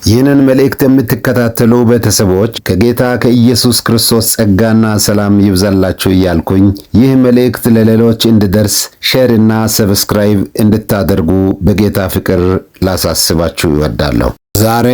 ይህንን መልእክት የምትከታተሉ ቤተሰቦች ከጌታ ከኢየሱስ ክርስቶስ ጸጋና ሰላም ይብዛላችሁ እያልኩኝ ይህ መልእክት ለሌሎች እንዲደርስ ሼር እና ሰብስክራይብ እንድታደርጉ በጌታ ፍቅር ላሳስባችሁ እወዳለሁ። ዛሬ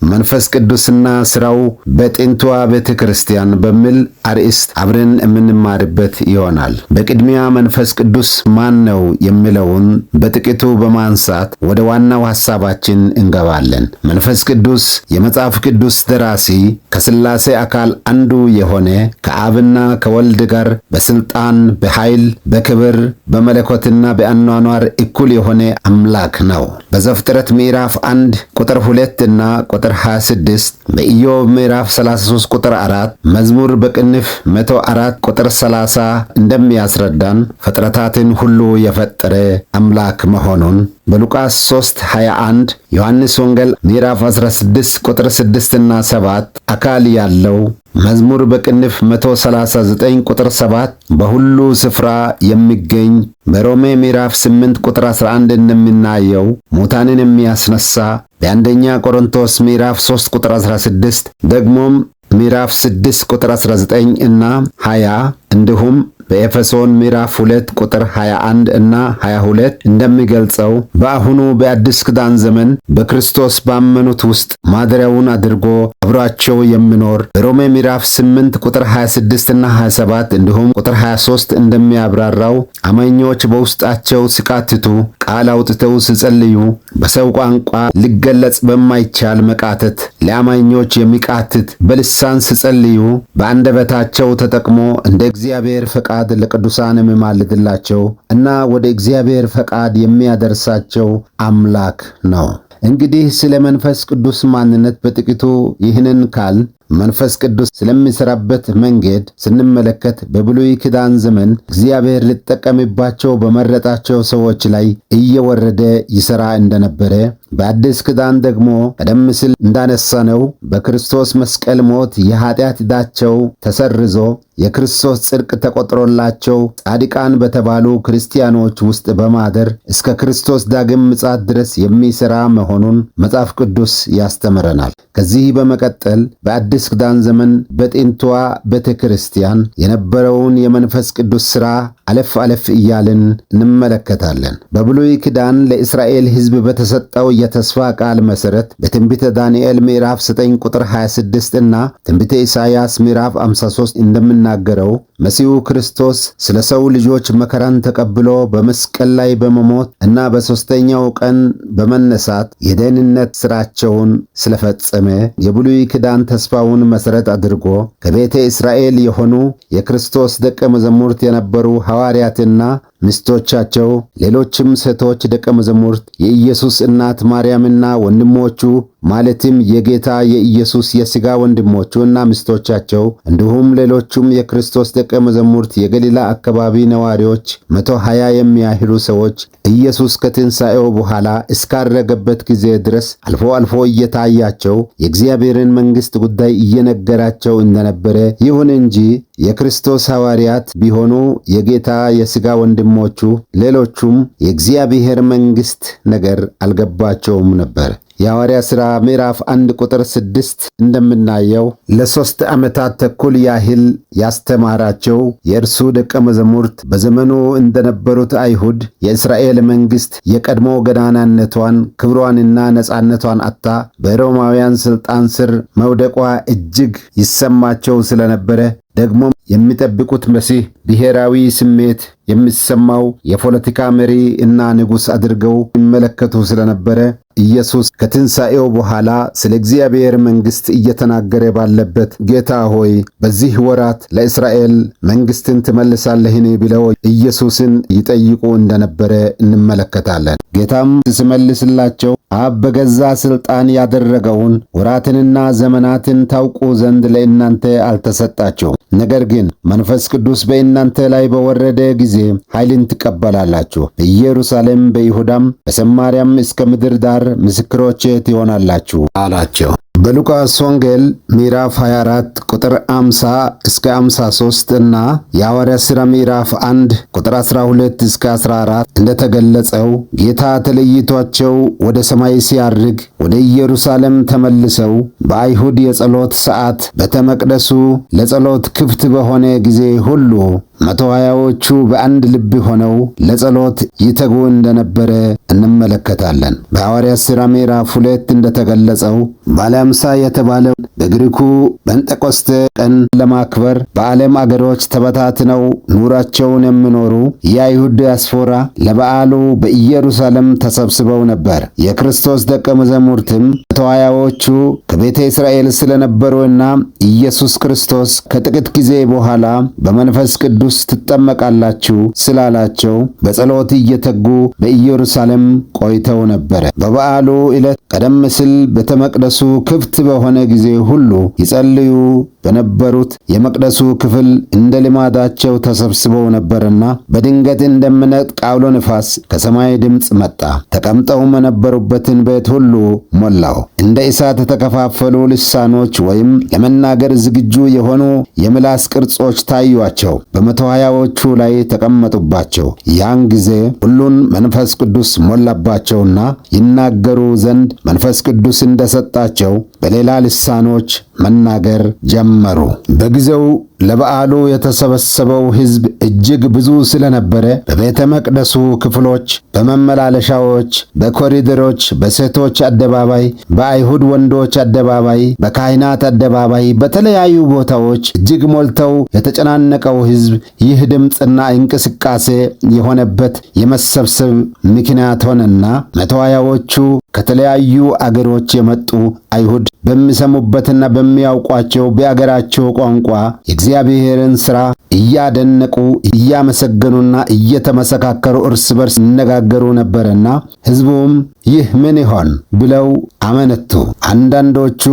መንፈስ ቅዱስና ስራው በጥንቷ ቤተክርስቲያን በሚል አርዕስት አብረን የምንማርበት ይሆናል። በቅድሚያ መንፈስ ቅዱስ ማን ነው የሚለውን በጥቂቱ በማንሳት ወደ ዋናው ሐሳባችን እንገባለን። መንፈስ ቅዱስ የመጽሐፍ ቅዱስ ደራሲ፣ ከሥላሴ አካል አንዱ የሆነ ከአብና ከወልድ ጋር በስልጣን፣ በኃይል፣ በክብር፣ በመለኮትና በአኗኗር እኩል የሆነ አምላክ ነው። በዘፍጥረት ምዕራፍ 1 ቁጥር 2 እና ቁጥር 26 በኢዮብ ምዕራፍ 33 ቁጥር 4 መዝሙር በቅንፍ 104 ቁጥር 30 እንደሚያስረዳን ፍጥረታትን ሁሉ የፈጠረ አምላክ መሆኑን በሉቃስ 3:21 ዮሐንስ ወንጌል ምዕራፍ 16 ቁጥር 6 እና 7 አካል ያለው መዝሙር በቅንፍ 139 ቁጥር 7 በሁሉ ስፍራ የሚገኝ በሮሜ ምዕራፍ 8 ቁጥር 11 እንደምናየው ሙታንን የሚያስነሳ በአንደኛ ቆሮንቶስ ምዕራፍ 3 ቁጥር 16 ደግሞም ምዕራፍ 6 ቁጥር 19 እና 20 እንዲሁም በኤፌሶን ምዕራፍ 2 ቁጥር 21 እና 22 እንደሚገልጸው በአሁኑ በአዲስ ኪዳን ዘመን በክርስቶስ ባመኑት ውስጥ ማደሪያውን አድርጎ አብሯቸው የሚኖር በሮሜ ምዕራፍ 8 ቁጥር 26 እና 27 እንዲሁም ቁጥር 23 እንደሚያብራራው አማኞች በውስጣቸው ሲቃትቱ፣ ቃል አውጥተው ሲጸልዩ፣ በሰው ቋንቋ ሊገለጽ በማይቻል መቃተት ለአማኞች የሚቃትት በልሳን ሲጸልዩ በአንደበታቸው ተጠቅሞ እንደ እግዚአብሔር ፈቃድ ለቅዱሳን የሚማልድላቸው እና ወደ እግዚአብሔር ፈቃድ የሚያደርሳቸው አምላክ ነው። እንግዲህ ስለ መንፈስ ቅዱስ ማንነት በጥቂቱ ይህንን ካል መንፈስ ቅዱስ ስለሚሰራበት መንገድ ስንመለከት በብሉይ ኪዳን ዘመን እግዚአብሔር ሊጠቀምባቸው በመረጣቸው ሰዎች ላይ እየወረደ ይሰራ እንደነበረ፣ በአዲስ ኪዳን ደግሞ ቀደም ሲል እንዳነሳነው በክርስቶስ መስቀል ሞት የኃጢአት ዕዳቸው ተሰርዞ የክርስቶስ ጽድቅ ተቆጥሮላቸው ጻድቃን በተባሉ ክርስቲያኖች ውስጥ በማደር እስከ ክርስቶስ ዳግም ምጽአት ድረስ የሚሰራ መሆኑን መጽሐፍ ቅዱስ ያስተምረናል። ከዚህ በመቀጠል በአዲስ ኪዳን ዘመን በጥንቷ ቤተክርስቲያን የነበረውን የመንፈስ ቅዱስ ሥራ አለፍ አለፍ እያልን እንመለከታለን። በብሉይ ኪዳን ለእስራኤል ሕዝብ በተሰጠው የተስፋ ቃል መሠረት በትንቢተ ዳንኤል ምዕራፍ 9 ቁጥር 26 እና ትንቢተ ኢሳይያስ ምዕራፍ 53 እንደምናገረው መሲሁ ክርስቶስ ስለ ሰው ልጆች መከራን ተቀብሎ በመስቀል ላይ በመሞት እና በሦስተኛው ቀን በመነሳት የደህንነት ሥራቸውን ስለፈጸመ የብሉይ ኪዳን ተስፋውን መሠረት አድርጎ ከቤተ እስራኤል የሆኑ የክርስቶስ ደቀ መዛሙርት የነበሩ ሐዋርያትና ሚስቶቻቸው ሌሎችም ሴቶች ደቀ መዛሙርት የኢየሱስ እናት ማርያምና ወንድሞቹ ማለትም የጌታ የኢየሱስ የሥጋ ወንድሞቹና ሚስቶቻቸው እንዲሁም ሌሎቹም የክርስቶስ ደቀ መዛሙርት የገሊላ አካባቢ ነዋሪዎች 120 የሚያህሉ ሰዎች ኢየሱስ ከትንሣኤው በኋላ እስካረገበት ጊዜ ድረስ አልፎ አልፎ እየታያቸው የእግዚአብሔርን መንግሥት ጉዳይ እየነገራቸው እንደነበረ፣ ይሁን እንጂ የክርስቶስ ሐዋርያት ቢሆኑ የጌታ የሥጋ ወንድሞቹ ሌሎቹም የእግዚአብሔር መንግሥት ነገር አልገባቸውም ነበር። የሐዋርያ ሥራ ምዕራፍ 1 ቁጥር 6 እንደምናየው ለ3 ዓመታት ተኩል ያህል ያስተማራቸው የእርሱ ደቀ መዛሙርት በዘመኑ እንደነበሩት አይሁድ የእስራኤል መንግሥት የቀድሞ ገናናነቷን፣ ክብሯንና ነጻነቷን አጥታ በሮማውያን ሥልጣን ስር መውደቋ እጅግ ይሰማቸው ስለነበረ ደግሞም የሚጠብቁት መሲህ ብሔራዊ ስሜት የሚሰማው የፖለቲካ መሪ እና ንጉሥ አድርገው ይመለከቱ ስለነበረ ኢየሱስ ከትንሣኤው በኋላ ስለ እግዚአብሔር መንግሥት እየተናገረ ባለበት ጌታ ሆይ በዚህ ወራት ለእስራኤል መንግሥትን ትመልሳለህን ብለው ኢየሱስን ይጠይቁ እንደነበረ እንመለከታለን። ጌታም ሲመልስላቸው አብ በገዛ ሥልጣን ያደረገውን ወራትንና ዘመናትን ታውቁ ዘንድ ለእናንተ አልተሰጣቸውም። ነገር ግን መንፈስ ቅዱስ በእናንተ ላይ በወረደ ጊዜ ኃይልን ትቀበላላችሁ፣ በኢየሩሳሌም፣ በይሁዳም፣ በሰማርያም እስከ ምድር ዳር ምስክሮቼ ትሆናላችሁ አላቸው። በሉቃስ ወንጌል ምዕራፍ 24 ቁጥር 50 እስከ 53 እና የሐዋርያት ሥራ ምዕራፍ 1 ቁጥር 12 እስከ 14 እንደተገለጸው ጌታ ተለይቷቸው ወደ ሰማይ ሲያርግ ወደ ኢየሩሳሌም ተመልሰው በአይሁድ የጸሎት ሰዓት ቤተ መቅደሱ ለጸሎት ክፍት በሆነ ጊዜ ሁሉ 120ዎቹ በአንድ ልብ ሆነው ለጸሎት ይተጉ እንደነበረ እንመለከታለን። በሐዋርያት ሥራ ምዕራፍ 2 እንደተገለጸው ባለ ሃምሳ የተባለው በግሪኩ ጴንጤቆስጤ ቀን ለማክበር በዓለም አገሮች ተበታትነው ኑራቸውን የሚኖሩ የአይሁድ ዲያስፖራ ለበዓሉ በኢየሩሳሌም ተሰብስበው ነበር። የክርስቶስ ደቀ መዛሙርትም 120ዎቹ ከቤተ እስራኤል ስለነበሩና ኢየሱስ ክርስቶስ ከጥቂት ጊዜ በኋላ በመንፈስ ቅዱስ ትጠመቃላችሁ ስላላቸው በጸሎት እየተጉ በኢየሩሳሌም ቆይተው ነበር። በበዓሉ ዕለት ቀደም ሲል ቤተ መቅደሱ ክፍት በሆነ ጊዜ ሁሉ ይጸልዩ በነበሩት የመቅደሱ ክፍል እንደ ልማዳቸው ተሰብስበው ነበርና በድንገት እንደሚነጥቅ አውሎ ነፋስ ከሰማይ ድምፅ መጣ። ተቀምጠውም የነበሩበትን ቤት ሁሉ ሞላው። እንደ እሳት የተከፋፈሉ ልሳኖች ወይም ለመናገር ዝግጁ የሆኑ የምላስ ቅርጾች ታዩአቸው፣ በ120ዎቹ ላይ ተቀመጡባቸው። ያን ጊዜ ሁሉን መንፈስ ቅዱስ ሞላባቸውና ይናገሩ ዘንድ መንፈስ ቅዱስ እንደሰጣቸው በሌላ ልሳኖች መናገር ጀመሩ። በጊዜው ለበዓሉ የተሰበሰበው ሕዝብ እጅግ ብዙ ስለነበረ በቤተ መቅደሱ ክፍሎች፣ በመመላለሻዎች፣ በኮሪደሮች፣ በሴቶች አደባባይ፣ በአይሁድ ወንዶች አደባባይ፣ በካህናት አደባባይ፣ በተለያዩ ቦታዎች እጅግ ሞልተው የተጨናነቀው ሕዝብ ይህ ድምፅና እንቅስቃሴ የሆነበት የመሰብሰብ ምክንያት ሆነና 120ዎቹ ከተለያዩ አገሮች የመጡ አይሁድ በሚሰሙበትና በሚያውቋቸው በአገራቸው ቋንቋ የእግዚአብሔርን ሥራ እያደነቁ እያመሰገኑና እየተመሰካከሩ እርስ በርስ ይነጋገሩ ነበርና ሕዝቡም ይህ ምን ይሆን ብለው አመነቱ። አንዳንዶቹ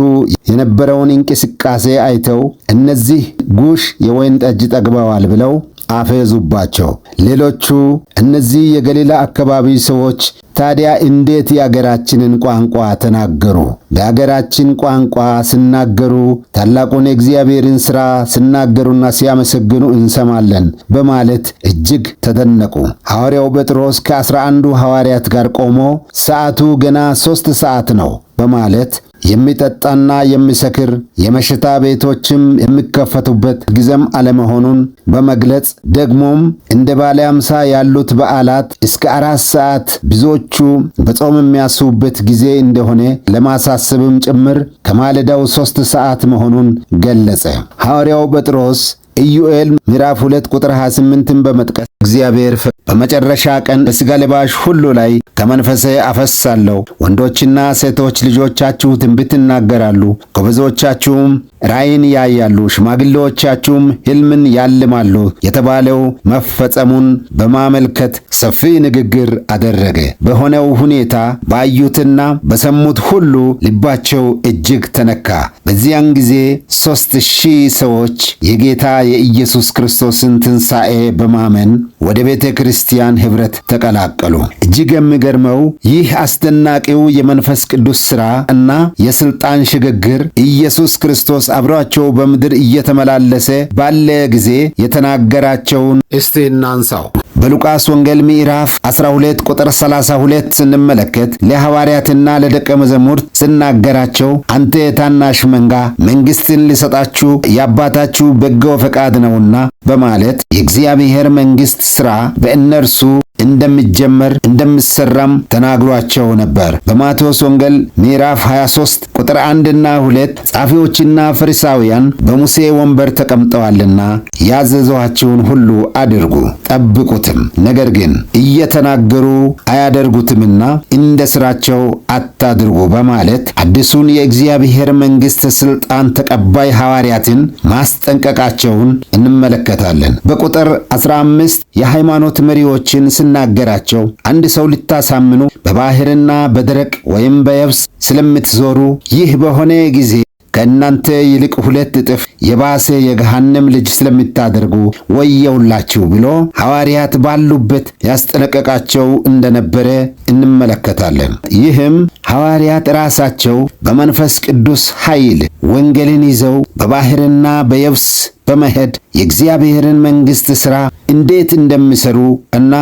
የነበረውን እንቅስቃሴ አይተው እነዚህ ጉሽ የወይን ጠጅ ጠግበዋል ብለው አፌዙባቸው። ሌሎቹ እነዚህ የገሊላ አካባቢ ሰዎች ታዲያ እንዴት የአገራችንን ቋንቋ ተናገሩ? በአገራችን ቋንቋ ሲናገሩ ታላቁን የእግዚአብሔርን ሥራ ሲናገሩና ሲያመሰግኑ እንሰማለን በማለት እጅግ ተደነቁ። ሐዋርያው ጴጥሮስ ከ11 ሐዋርያት ጋር ቆሞ ሰዓቱ ገና 3 ሰዓት ነው በማለት የሚጠጣና የሚሰክር የመሸታ ቤቶችም የሚከፈቱበት ጊዜም አለመሆኑን በመግለጽ ደግሞም እንደ ባለ ሃምሳ ያሉት በዓላት እስከ 4 ሰዓት ብዙዎቹ በጾም የሚያስቡበት ጊዜ እንደሆነ ለማሳሰብም ጭምር ከማለዳው 3 ሰዓት መሆኑን ገለጸ። ሐዋርያው ጴጥሮስ ኢዩኤል ምዕራፍ 2 ቁጥር 28ን በመጥቀስ እግዚአብሔር በመጨረሻ ቀን በሥጋ ለባሽ ሁሉ ላይ ከመንፈሴ አፈሳለሁ፣ ወንዶችና ሴቶች ልጆቻችሁ ትንቢት ይናገራሉ፣ ጎበዞቻችሁም ራእይን ያያሉ፣ ሽማግሌዎቻችሁም ሕልምን ያልማሉ የተባለው መፈጸሙን በማመልከት ሰፊ ንግግር አደረገ። በሆነው ሁኔታ ባዩትና በሰሙት ሁሉ ልባቸው እጅግ ተነካ። በዚያን ጊዜ 3000 ሰዎች የጌታ የኢየሱስ ክርስቶስን ትንሣኤ በማመን ወደ ቤተ ክርስቲያን ኅብረት ተቀላቀሉ። እጅግ የሚገርመው ይህ አስደናቂው የመንፈስ ቅዱስ ሥራ እና የሥልጣን ሽግግር ኢየሱስ ክርስቶስ አብሯቸው በምድር እየተመላለሰ ባለ ጊዜ የተናገራቸውን እስቲ እናንሳው። በሉቃስ ወንጌል ምዕራፍ 12 ቁጥር 32 ስንመለከት ለሐዋርያትና ለደቀ መዛሙርት ሲናገራቸው አንተ የታናሽ መንጋ መንግሥትን ሊሰጣችሁ የአባታችሁ በጎ ፈቃድ ነውና በማለት የእግዚአብሔር መንግሥት ሥራ በእነርሱ እንደሚጀመር እንደሚሰራም ተናግሯቸው ነበር። በማቴዎስ ወንጌል ምዕራፍ 23 ቁጥር 1 እና 2 ጻፊዎችና ፈሪሳውያን በሙሴ ወንበር ተቀምጠዋልና ያዘዟችሁን ሁሉ አድርጉ ጠብቁትም፣ ነገር ግን እየተናገሩ አያደርጉትምና እንደ ሥራቸው አታድርጉ በማለት አዲሱን የእግዚአብሔር መንግሥት ሥልጣን ተቀባይ ሐዋርያትን ማስጠንቀቃቸውን እንመለከታለን። በቁጥር 15 የሃይማኖት መሪዎችን ናገራቸው አንድ ሰው ልታሳምኑ በባህርና በደረቅ ወይም በየብስ ስለምትዞሩ ይህ በሆነ ጊዜ ከእናንተ ይልቅ 2 እጥፍ የባሰ የገሃነም ልጅ ስለምታደርጉ ወየውላችሁ ብሎ ሐዋርያት ባሉበት ያስጠነቀቃቸው እንደነበረ እንመለከታለን። ይህም ሐዋርያት ራሳቸው በመንፈስ ቅዱስ ኃይል ወንጌልን ይዘው በባህርና በየብስ በመሄድ የእግዚአብሔርን መንግሥት ሥራ እንዴት እንደሚሰሩ እና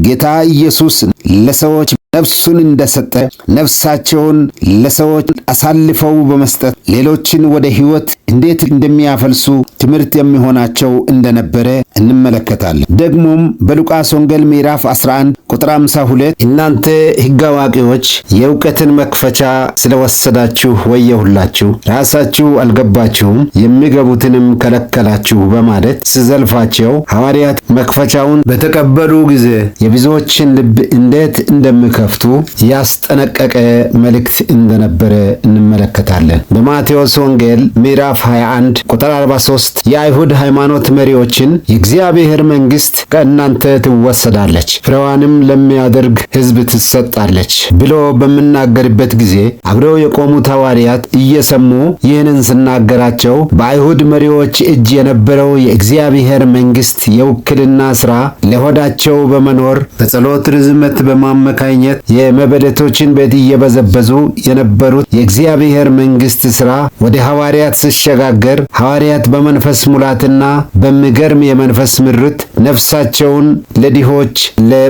ጌታ ኢየሱስ ለሰዎች ነፍሱን እንደሰጠ ነፍሳቸውን ለሰዎች አሳልፈው በመስጠት ሌሎችን ወደ ሕይወት እንዴት እንደሚያፈልሱ ትምህርት የሚሆናቸው እንደነበረ እንመለከታለን። ደግሞም በሉቃስ ወንጌል ምዕራፍ 11 ቁጥር 52 እናንተ ሕግ አዋቂዎች የእውቀትን መክፈቻ ስለወሰዳችሁ ወየሁላችሁ፣ ራሳችሁ አልገባችሁም፣ የሚገቡትንም ከለከላችሁ በማለት ሲዘልፋቸው ሐዋርያት መክፈቻውን በተቀበሉ ጊዜ የብዙዎችን ልብ እንዴት እንደሚከፍቱ ያስጠነቀቀ መልእክት እንደነበረ እንመለከታለን። በማቴዎስ ወንጌል ምዕራፍ 21 ቁጥር 43 የአይሁድ ሃይማኖት መሪዎችን የእግዚአብሔር መንግሥት ከእናንተ ትወሰዳለች፣ ፍሬዋንም ለሚያደርግ ሕዝብ ትሰጣለች ብሎ በምናገርበት ጊዜ አብረው የቆሙት ሐዋርያት እየሰሙ ይህንን ስናገራቸው በአይሁድ መሪዎች እጅ የነበረው የእግዚአብሔር መንግሥት የውክልና ሥራ ለሆዳቸው በመኖር በጸሎት ርዝመት በማመካኘት የመበለቶችን ቤት እየበዘበዙ የነበሩት የእግዚአብሔር መንግሥት ሥራ ወደ ሐዋርያት ሲሸጋገር ሐዋርያት በመንፈስ ሙላትና በሚገርም የመንፈስ ምርት ነፍሳቸውን ለድሆች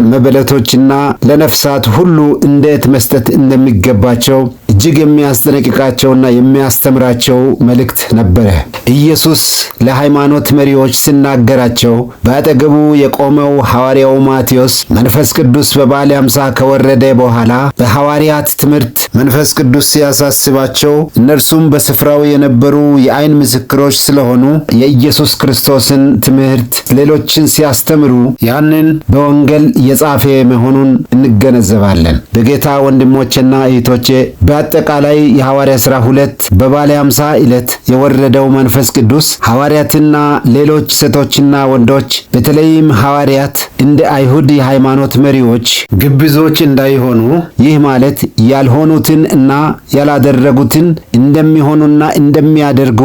ለመበለቶችና ለነፍሳት ሁሉ እንዴት መስጠት እንደሚገባቸው እጅግ የሚያስጠነቅቃቸውና የሚያስተምራቸው መልእክት ነበረ። ኢየሱስ ለሃይማኖት መሪዎች ሲናገራቸው በአጠገቡ የቆመው ሐዋርያው ማቴዎስ መንፈስ ቅዱስ በበዓለ ሃምሳ ከወረደ በኋላ በሐዋርያት ትምህርት መንፈስ ቅዱስ ሲያሳስባቸው እነርሱም በስፍራው የነበሩ የዓይን ምስክሮች ስለሆኑ የኢየሱስ ክርስቶስን ትምህርት ሌሎችን ሲያስተምሩ ያንን በወንጌል የጻፈ መሆኑን እንገነዘባለን። በጌታ ወንድሞቼና እህቶቼ በአጠቃላይ የሐዋርያ ሥራ 2 በበዓለ ሃምሳ ዕለት የወረደው መንፈስ ቅዱስ ሐዋርያትና ሌሎች ሴቶችና ወንዶች በተለይም ሐዋርያት እንደ አይሁድ የሃይማኖት መሪዎች ግብዞች እንዳይሆኑ፣ ይህ ማለት ያልሆኑትን እና ያላደረጉትን እንደሚሆኑና እንደሚያደርጉ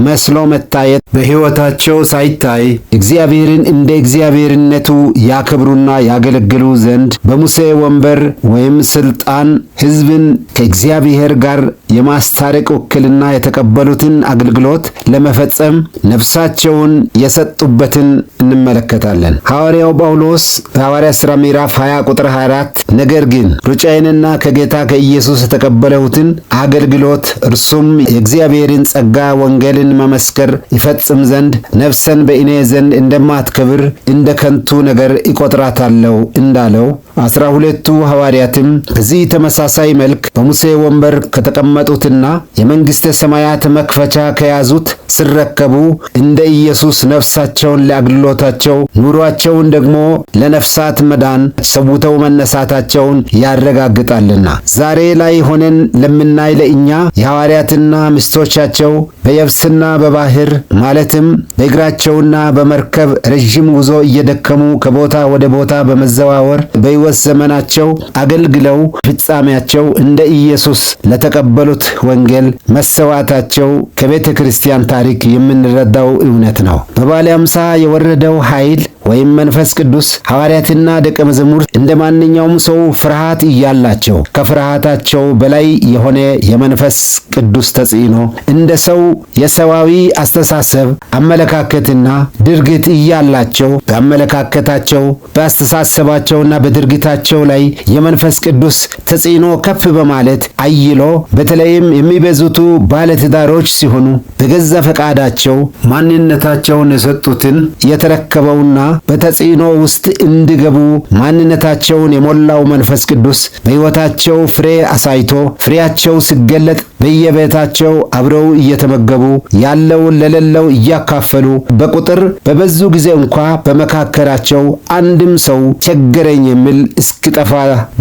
መስሎ መታየት በሕይወታቸው ሳይታይ እግዚአብሔርን እንደ እግዚአብሔርነቱ ያከብሩና ያገለግሉ ዘንድ በሙሴ ወንበር ወይም ስልጣን ሕዝብን ከእግዚአብሔር ጋር የማስታረቅ ውክልና የተቀበሉትን አገልግሎት ለመፈጸም ነፍሳቸውን የሰጡበትን እንመለከታለን። ሐዋርያው ጳውሎስ በሐዋርያ ሥራ ምዕራፍ 20 ቁጥር 24 ነገር ግን ሩጫዬንና ከጌታ ከኢየሱስ የተቀበልሁትን አገልግሎት እርሱም የእግዚአብሔርን ጸጋ ወንጌልን መመስከር ይፈጽም ዘንድ ነፍሰን በእኔ ዘንድ እንደማትከብር እንደ ከንቱ ነገር ይቆጥራታለሁ እንዳለው 12ቱ ሐዋርያትም በዚህ ተመሳሳይ መልክ በሙሴ ወንበር ከተቀመጡትና የመንግሥተ ሰማያት መክፈቻ ከያዙት ሲረከቡ እንደ ኢየሱስ ነፍሳቸውን ለአገልግሎታቸው ኑሯቸውን ደግሞ ለነፍሳት መዳን ሰውተው መነሳታቸውን ያረጋግጣልና ዛሬ ላይ ሆነን ለምናይ ለእኛ የሐዋርያትና ሚስቶቻቸው በየብስና በባህር ማለትም በእግራቸውና በመርከብ ረዥም ጉዞ እየደከሙ ከቦታ ወደ ቦታ በመዘዋወር በሕይወት ዘመናቸው አገልግለው ፍጻሜያቸው እንደ ኢየሱስ ለተቀበሉት ወንጌል መሰዋታቸው ከቤተ ክርስቲያን ታሪክ የምንረዳው እውነት ነው። በበዓለ ሃምሳ የወረደው ኃይል ወይም መንፈስ ቅዱስ ሐዋርያትና ደቀ መዛሙርት እንደ ማንኛውም ሰው ፍርሃት እያላቸው ከፍርሃታቸው በላይ የሆነ የመንፈስ ቅዱስ ተጽዕኖ እንደ ሰው የሰዋዊ አስተሳሰብ አመለካከትና ድርጊት እያላቸው በአመለካከታቸው በአስተሳሰባቸውና በድርጊታቸው ላይ የመንፈስ ቅዱስ ተጽዕኖ ከፍ በማለት አይሎ በተለይም የሚበዙቱ ባለትዳሮች ሲሆኑ በገዛ ፈቃዳቸው ማንነታቸውን የሰጡትን የተረከበውና በተጽዕኖ ውስጥ እንዲገቡ ማንነታቸውን የሞላው መንፈስ ቅዱስ በሕይወታቸው ፍሬ አሳይቶ ፍሬያቸው ሲገለጥ በየቤታቸው አብረው እየተመገቡ ያለውን ለሌለው እያካፈሉ በቁጥር በበዙ ጊዜ እንኳ በመካከላቸው አንድም ሰው ቸገረኝ የሚል እስኪጠፋ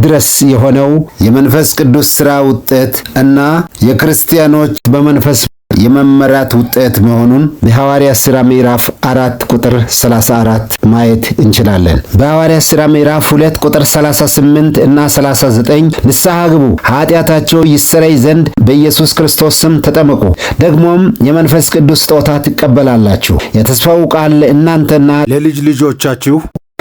ድረስ የሆነው የመንፈስ ቅዱስ ሥራ ውጤት እና የክርስቲያኖች በመንፈስ የመመራት ውጤት መሆኑን በሐዋርያት ሥራ ምዕራፍ 4 ቁጥር 34 ማየት እንችላለን። በሐዋርያት ሥራ ምዕራፍ 2 ቁጥር 38 እና 39 ንስሐ ግቡ፣ ኃጢአታቸው ይሰረይ ዘንድ በኢየሱስ ክርስቶስ ስም ተጠመቁ፣ ደግሞም የመንፈስ ቅዱስ ስጦታ ትቀበላላችሁ፣ የተስፋው ቃል ለእናንተና ለልጅ ልጆቻችሁ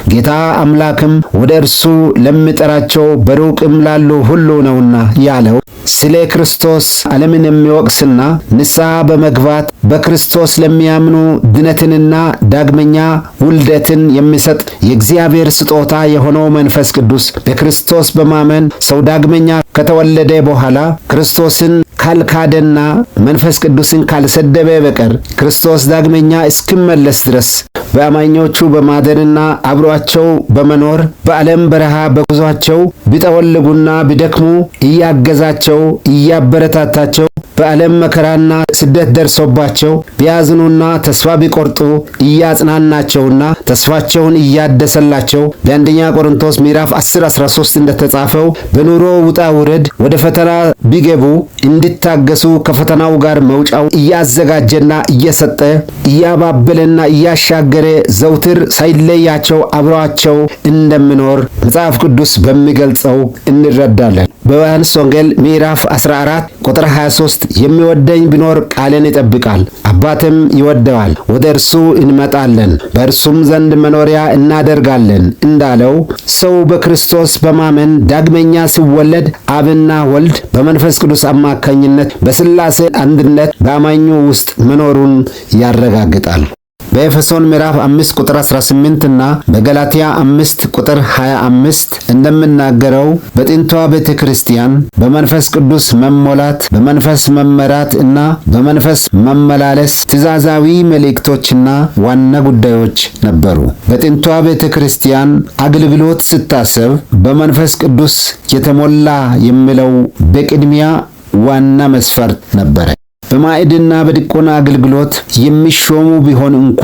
ጌታ አምላክም ወደ እርሱ ለሚጠራቸው በሩቅም ላሉ ሁሉ ነውና ያለው ስለ ክርስቶስ ዓለምን የሚወቅስና ንስሐ በመግባት በክርስቶስ ለሚያምኑ ድነትንና ዳግመኛ ውልደትን የሚሰጥ የእግዚአብሔር ስጦታ የሆነው መንፈስ ቅዱስ በክርስቶስ በማመን ሰው ዳግመኛ ከተወለደ በኋላ ክርስቶስን ካልካደና መንፈስ ቅዱስን ካልሰደበ በቀር ክርስቶስ ዳግመኛ እስኪመለስ ድረስ በአማኞቹ በማደርና አብሯቸው በመኖር በዓለም በረሃ በጉዟቸው ቢጠወልጉና ቢደክሙ እያገዛቸው እያበረታታቸው በዓለም መከራና ስደት ደርሶባቸው ቢያዝኑና ተስፋ ቢቆርጡ እያጽናናቸውና ተስፋቸውን እያደሰላቸው በአንደኛ ቆሮንቶስ ምዕራፍ 10:13 እንደተጻፈው በኑሮ ውጣ ውረድ ወደ ፈተና ቢገቡ እንዲታገሱ ከፈተናው ጋር መውጫው እያዘጋጀና እየሰጠ እያባበለና እያሻገረ ዘውትር ሳይለያቸው አብሯቸው እንደሚኖር መጽሐፍ ቅዱስ በሚገልጸው እንረዳለን። በዮሐንስ ወንጌል ምዕራፍ 14 ቁጥር 23 የሚወደኝ ቢኖር ቃሌን ይጠብቃል፣ አባትም ይወደዋል፣ ወደ እርሱ እንመጣለን፣ በእርሱም ዘንድ መኖሪያ እናደርጋለን እንዳለው ሰው በክርስቶስ በማመን ዳግመኛ ሲወለድ አብና ወልድ በመንፈስ ቅዱስ አማካኝነት በሥላሴ አንድነት በአማኙ ውስጥ መኖሩን ያረጋግጣል። በኤፌሶን ምዕራፍ 5 ቁጥር 18 እና በገላትያ 5 ቁጥር 25 እንደምናገረው በጥንቷ ቤተ ክርስቲያን በመንፈስ ቅዱስ መሞላት፣ በመንፈስ መመራት እና በመንፈስ መመላለስ ትእዛዛዊ መልእክቶችና ዋና ጉዳዮች ነበሩ። በጥንቷ ቤተ ክርስቲያን አገልግሎት ስታሰብ በመንፈስ ቅዱስ የተሞላ የሚለው በቅድሚያ ዋና መስፈርት ነበረ። በማዕድና በዲቆና አገልግሎት የሚሾሙ ቢሆን እንኳ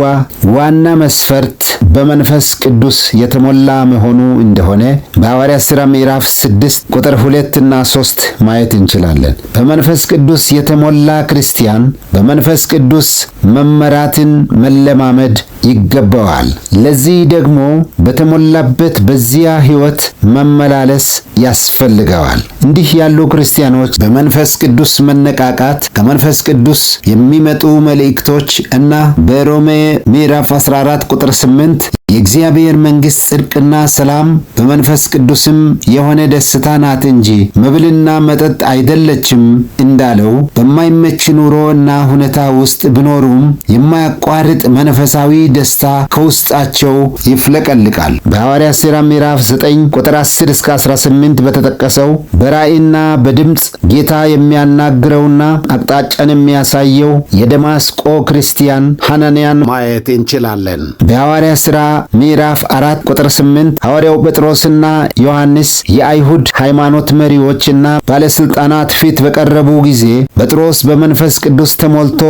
ዋና መስፈርት በመንፈስ ቅዱስ የተሞላ መሆኑ እንደሆነ በሐዋርያት ሥራ ምዕራፍ 6 ቁጥር 2 እና 3 ማየት እንችላለን። በመንፈስ ቅዱስ የተሞላ ክርስቲያን በመንፈስ ቅዱስ መመራትን መለማመድ ይገባዋል። ለዚህ ደግሞ በተሞላበት በዚያ ሕይወት መመላለስ ያስፈልገዋል። እንዲህ ያሉ ክርስቲያኖች በመንፈስ ቅዱስ መነቃቃት ከመንፈስ ቅዱስ የሚመጡ መልእክቶች እና በሮሜ ምዕራፍ 14 ቁጥር 8 የእግዚአብሔር መንግሥት ጽድቅና ሰላም በመንፈስ ቅዱስም የሆነ ደስታ ናት እንጂ መብልና መጠጥ አይደለችም እንዳለው በማይመች ኑሮና ሁኔታ ውስጥ ቢኖሩም የማያቋርጥ መንፈሳዊ ደስታ ከውስጣቸው ይፍለቀልቃል። በሐዋርያት ሥራ ምዕራፍ 9 ቁጥር 10 እስከ 18 በተጠቀሰው በራእይና በድምፅ ጌታ የሚያናግረውና አቅጣጫን የሚያሳየው የደማስቆ ክርስቲያን ሐናንያን ማየት እንችላለን። በሐዋርያት ሥራ ምዕራፍ 4 ቁጥር 8 ሐዋርያው ጴጥሮስና ዮሐንስ የአይሁድ ሃይማኖት መሪዎችና ባለስልጣናት ፊት በቀረቡ ጊዜ ጴጥሮስ በመንፈስ ቅዱስ ተሞልቶ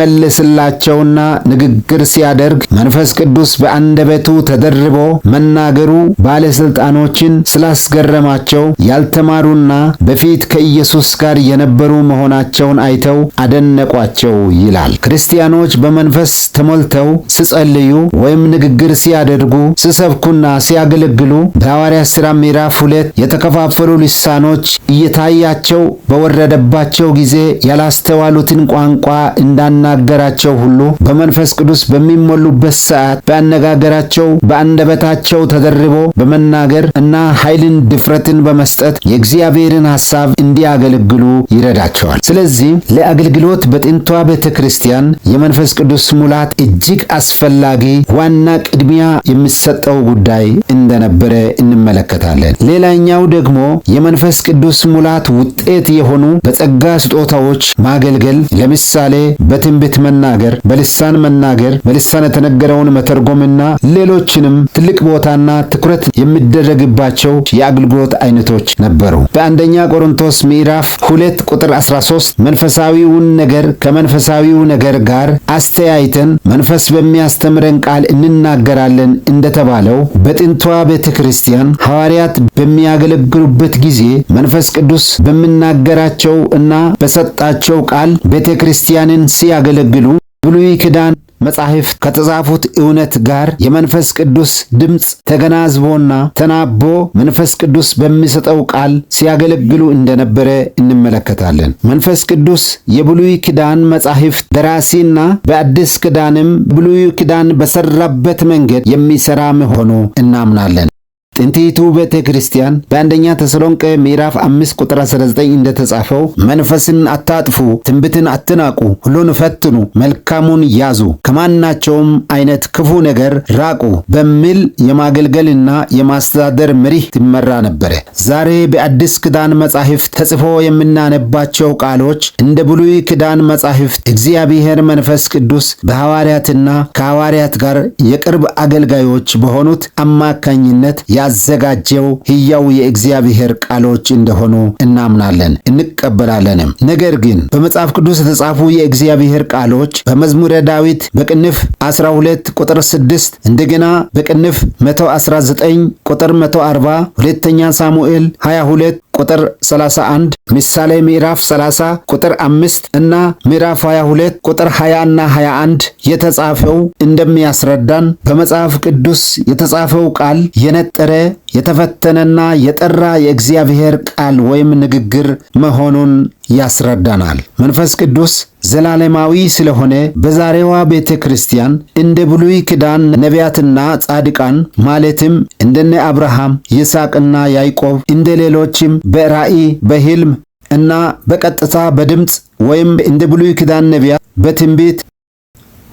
ሲመልስላቸውና ንግግር ሲያደርግ መንፈስ ቅዱስ በአንደበቱ ተደርቦ መናገሩ ባለስልጣኖችን ስላስገረማቸው ያልተማሩና በፊት ከኢየሱስ ጋር የነበሩ መሆናቸውን አይተው አደነቋቸው ይላል። ክርስቲያኖች በመንፈስ ተሞልተው ሲጸልዩ ወይም ንግግር ሲያደርጉ ሲሰብኩና ሲያገለግሉ በሐዋርያት ሥራ ምዕራፍ 2 የተከፋፈሉ ልሳኖች እየታያቸው በወረደባቸው ጊዜ ያላስተዋሉትን ቋንቋ እንዳናገራቸው ሁሉ በመንፈስ ቅዱስ በሚሞሉበት ሰዓት በአነጋገራቸው በአንደበታቸው ተደርቦ በመናገር እና ኃይልን ድፍረትን በመስጠት የእግዚአብሔርን ሐሳብ እንዲያገለግሉ ይረዳቸዋል። ስለዚህ ለአገልግሎት በጥንቷ ቤተ ክርስቲያን የመንፈስ ቅዱስ ሙላት እጅግ አስፈላጊ ዋና ቅድሚያ የሚሰጠው ጉዳይ እንደነበረ እንመለከታለን። ሌላኛው ደግሞ የመንፈስ ቅዱስ ሙላት ውጤት የሆኑ በጸጋ ስጦታዎች ማገልገል፣ ለምሳሌ በትንቢት መናገር፣ በልሳን መናገር፣ በልሳን የተነገረውን መተርጎምና ሌሎችንም ትልቅ ቦታና ትኩረት የሚደረግባቸው የአገልግሎት አይነቶች ነበሩ። በአንደኛ ቆሮንቶስ ምዕራፍ 2 ቁጥር 13 መንፈሳዊውን ነገር ከመንፈሳዊው ነገር ጋር አስተያይተን መንፈስ በሚያስተምረን ቃል እንናገር እንናገራለን እንደተባለው በጥንቷ ቤተ ክርስቲያን ሐዋርያት በሚያገለግሉበት ጊዜ መንፈስ ቅዱስ በሚናገራቸው እና በሰጣቸው ቃል ቤተ ክርስቲያንን ሲያገለግሉ ብሉይ ኪዳን መጻሕፍት ከተጻፉት እውነት ጋር የመንፈስ ቅዱስ ድምፅ ተገናዝቦና ተናቦ መንፈስ ቅዱስ በሚሰጠው ቃል ሲያገለግሉ እንደነበረ እንመለከታለን። መንፈስ ቅዱስ የብሉይ ኪዳን መጻሕፍት ደራሲና በአዲስ ኪዳንም ብሉይ ኪዳን በሰራበት መንገድ የሚሰራ መሆኑ እናምናለን። ጥንቲቱ ቤተ ክርስቲያን በአንደኛ ተሰሎንቄ ምዕራፍ 5 ቁጥር 19 እንደተጻፈው መንፈስን አታጥፉ፣ ትንቢትን አትናቁ፣ ሁሉን ፈትኑ፣ መልካሙን ያዙ፣ ከማናቸውም አይነት ክፉ ነገር ራቁ በሚል የማገልገልና የማስተዳደር መሪህ ትመራ ነበረ። ዛሬ በአዲስ ኪዳን መጻሕፍት ተጽፎ የምናነባቸው ቃሎች እንደ ብሉይ ኪዳን መጻሕፍት እግዚአብሔር መንፈስ ቅዱስ በሐዋርያትና ከሐዋርያት ጋር የቅርብ አገልጋዮች በሆኑት አማካኝነት ያዘጋጀው ሕያው የእግዚአብሔር ቃሎች እንደሆኑ እናምናለን እንቀበላለንም። ነገር ግን በመጽሐፍ ቅዱስ የተጻፉ የእግዚአብሔር ቃሎች በመዝሙረ ዳዊት በቅንፍ 12 ቁጥር 6 እንደገና በቅንፍ 119 ቁጥር 140 ሁለተኛ ሳሙኤል 22 ቁጥር 31 ምሳሌ ምዕራፍ 30 ቁጥር 5 እና ምዕራፍ 22 ቁጥር 20 እና 21 የተጻፈው እንደሚያስረዳን በመጽሐፍ ቅዱስ የተጻፈው ቃል የነጠረ የተፈተነና የጠራ የእግዚአብሔር ቃል ወይም ንግግር መሆኑን ያስረዳናል። መንፈስ ቅዱስ ዘላለማዊ ስለሆነ በዛሬዋ ቤተ ክርስቲያን እንደ ብሉይ ኪዳን ነቢያትና ጻድቃን ማለትም እንደነ አብርሃም፣ ይስሐቅና ያዕቆብ እንደ ሌሎችም በራእይ በሕልም እና በቀጥታ በድምፅ ወይም እንደ ብሉይ ኪዳን ነቢያት በትንቢት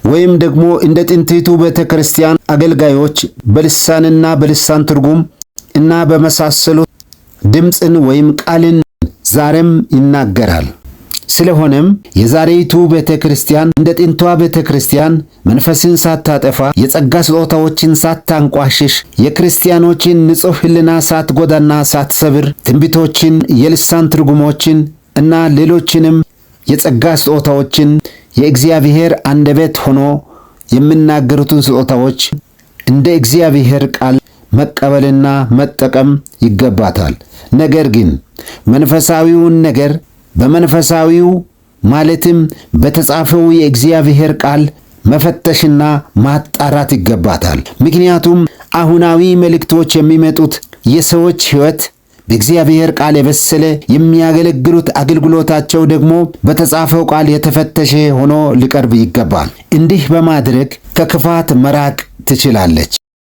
ወይም ደግሞ እንደ ጥንቲቱ ቤተ ክርስቲያን አገልጋዮች በልሳንና በልሳን ትርጉም እና በመሳሰሉት ድምፅን ወይም ቃልን ዛሬም ይናገራል። ስለሆነም የዛሬቱ ቤተ ክርስቲያን እንደ ጥንቷ ቤተ ክርስቲያን መንፈስን ሳታጠፋ የጸጋ ስጦታዎችን ሳታንቋሽሽ የክርስቲያኖችን ንጹሕ ሕሊና ሳትጎዳና ሳትሰብር ትንቢቶችን፣ የልሳን ትርጉሞችን እና ሌሎችንም የጸጋ ስጦታዎችን የእግዚአብሔር አንደበት ሆኖ የሚናገሩትን ስጦታዎች እንደ እግዚአብሔር ቃል መቀበልና መጠቀም ይገባታል። ነገር ግን መንፈሳዊውን ነገር በመንፈሳዊው ማለትም በተጻፈው የእግዚአብሔር ቃል መፈተሽና ማጣራት ይገባታል። ምክንያቱም አሁናዊ መልእክቶች የሚመጡት የሰዎች ሕይወት በእግዚአብሔር ቃል የበሰለ የሚያገለግሉት አገልግሎታቸው ደግሞ በተጻፈው ቃል የተፈተሸ ሆኖ ሊቀርብ ይገባል። እንዲህ በማድረግ ከክፋት መራቅ ትችላለች።